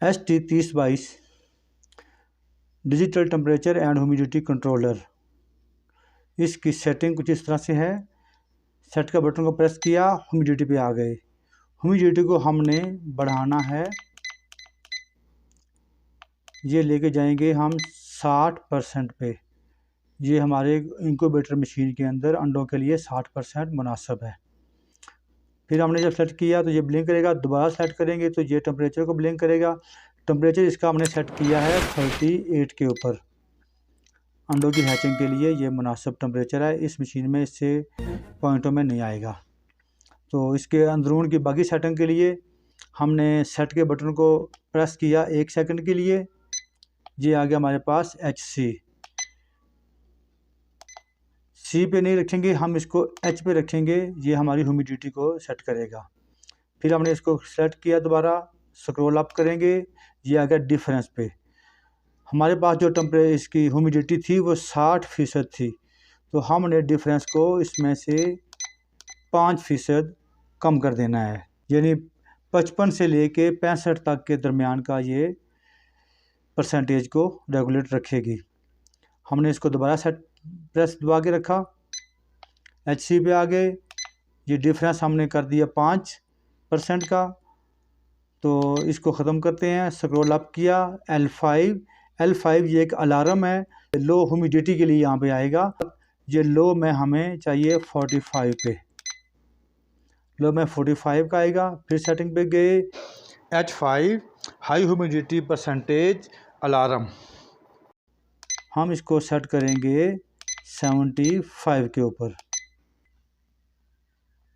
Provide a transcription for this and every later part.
ST3022 digital temperature and humidity controller. इसकी setting कुछ इस तरह से है। सेट का बटन को प्रेस किया, ह्यूमिडिटी पे आ गए। ह्यूमिडिटी को हमने बढ़ाना है, ये लेके जाएंगे हम 60% पे। ये हमारे इंक्यूबेटर मशीन के अंदर अंडों के लिए 60% मुनासिब है। फिर हमने जब सेट किया तो ये ब्लिंक करेगा, दोबारा सेट करेंगे तो ये टेम्परेचर को ब्लिंक करेगा। टेम्परेचर इसका हमने सेट किया है 38 के ऊपर। अंडों की हैचिंग के लिए ये मुनासिब टेम्परेचर है। इस मशीन में इससे पॉइंटों में नहीं आएगा। तो इसके अंदरून की बाकी सेटिंग के लिए हमने सेट के बटन को प्रेस किया 1 सेकंड के लिए। ये आ गया हमारे पास HC। C पे नहीं रखेंगे हम, इसको H पे रखेंगे। ये हमारी ह्यूमिडिटी को सेट करेगा। फिर हमने इसको सेलेक्ट किया, दोबारा स्क्रॉल अप करेंगे, ये आ गया डिफरेंस पे। हमारे पास जो टेम्परेचर इसकी ह्यूमिडिटी थी वो 60% थी, तो हमने डिफरेंस को इसमें से 5% कम कर देना है। यानी 55 से लेके 65 तक के दरमियान का ये परसेंटेज को रेगुलेट रखेगी। हमने इसको दोबारा प्रेस दबा के रखा, HC पे आ गए। ये डिफरेंस हमने कर दिया 5% का। तो इसको ख़त्म करते हैं, स्क्रॉल अप किया, L5 ये एक अलार्म है, लो ह्यूमिडिटी के लिए यहाँ पे आएगा। ये लो में हमें चाहिए 45 पे, लो में 45 का आएगा। फिर सेटिंग पे गए, H5 high humidity percentage alarm, हम इसको सेट करेंगे 75 के ऊपर।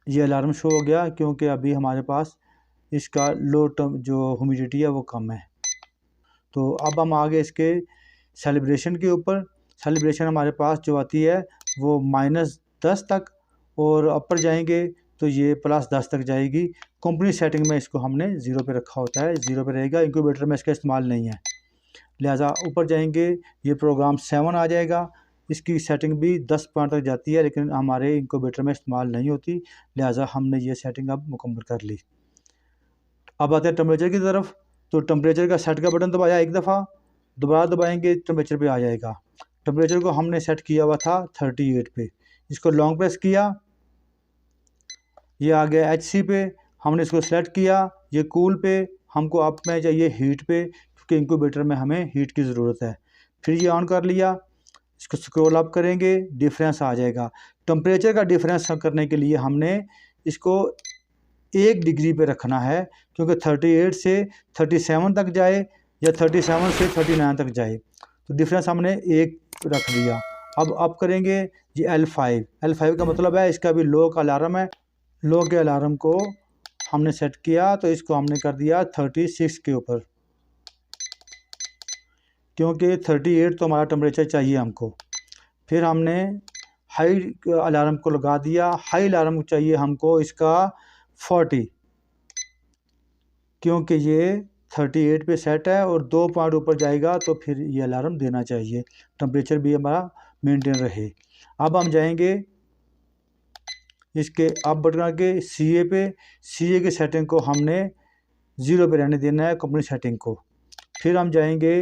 ये अलार्म शो हो गया क्योंकि अभी हमारे पास इसका लो जो ह्यूमिडिटी है वो कम है। तो अब हम आगे इसके सेलिब्रेशन के ऊपर। सेलिब्रेशन हमारे पास जो आती है वो -10 तक, और ऊपर जाएंगे तो ये +10 तक जाएगी। कंपनी सेटिंग में इसको हमने 0 पे रखा होता है, 0 पे रहेगा। इंक्यूबेटर में इसका इस्तेमाल नहीं है, लिहाजा ऊपर जाएंगे ये प्रोग्राम 7 आ जाएगा। इसकी सेटिंग भी 10 पॉइंट तक जाती है, लेकिन हमारे इंक्यूबेटर में इस्तेमाल नहीं होती, लिहाजा हमने ये सेटिंग अब मुकम्मल कर ली। अब आते हैं टेम्परेचर की तरफ। तो टेम्परेचर का सेट का बटन दबाया एक दफ़ा, दोबारा दबाएंगे टेम्परेचर पे आ जाएगा। टेम्परेचर को हमने सेट किया हुआ था 38 पे। इसको लॉन्ग प्रेस किया, ये आ गया HC पे। हमने इसको सेलेक्ट किया, ये कूल पे, हमको अप में चाहिए हीट पे, क्योंकि इंक्यूबेटर में हमें हीट की ज़रूरत है। फिर ये ऑन कर लिया, इसको स्क्रॉल अप करेंगे, डिफरेंस आ जाएगा। टेम्परेचर का डिफरेंस करने के लिए हमने इसको 1 डिग्री पे रखना है, क्योंकि 38 से 37 तक जाए या 37 से 39 तक जाए। तो डिफरेंस हमने 1 रख दिया। अब अप करेंगे, ये L5 का मतलब है इसका भी लो का अलार्म है। लो के अलार्म को हमने सेट किया, तो इसको हमने कर दिया 36 के ऊपर, क्योंकि 38 तो हमारा टेम्परेचर चाहिए हमको। फिर हमने हाई अलार्म को लगा दिया। हाई अलार्म चाहिए हमको इसका 40, क्योंकि ये 38 पे सेट है और 2 पॉइंट ऊपर जाएगा तो फिर ये अलार्म देना चाहिए, टेम्परेचर भी हमारा मेंटेन रहे। अब हम जाएंगे इसके अप बटन के CA पे। CA की सेटिंग को हमने 0 पे रहने देना है, कंपनी सेटिंग को। फिर हम जाएंगे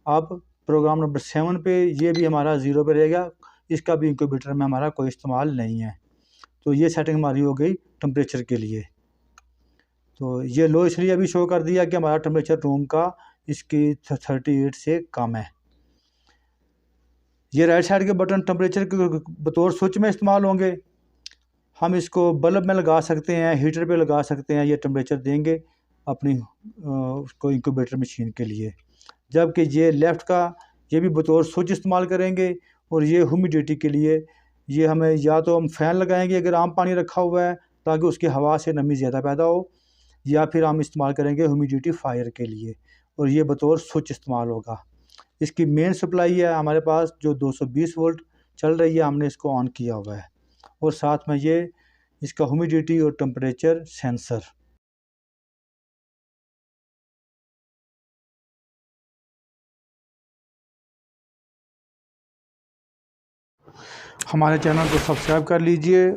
अब प्रोग्राम नंबर 7 पे, ये भी हमारा 0 पे रहेगा। इसका भी इंक्यूबेटर में हमारा कोई इस्तेमाल नहीं है। तो ये सेटिंग हमारी हो गई टेम्परेचर के लिए। तो ये लो इसलिए अभी शो कर दिया कि हमारा टेम्परेचर रूम का इसकी 38 से कम है। ये राइट साइड के बटन टेम्परेचर के बतौर स्विच में इस्तेमाल होंगे। हम इसको बल्ब में लगा सकते हैं, हीटर पे लगा सकते हैं, ये टेम्परेचर देंगे अपनी उसको इंक्यूबेटर मशीन के लिए। जबकि ये लेफ़्ट का ये भी बतौर स्विच इस्तेमाल करेंगे, और ये ह्यूमिडिटी के लिए ये हमें या तो हम फ़ैन लगाएंगे अगर आम पानी रखा हुआ है ताकि उसकी हवा से नमी ज़्यादा पैदा हो, या फिर हम इस्तेमाल करेंगे ह्यूमिडिफायर के लिए, और ये बतौर स्विच इस्तेमाल होगा। इसकी मेन सप्लाई है हमारे पास जो 220 वोल्ट चल रही है, हमने इसको ऑन किया हुआ है, और साथ में ये इसका ह्यूमिडिटी और टेम्परेचर सेंसर। हमारे चैनल को सब्सक्राइब कर लीजिए।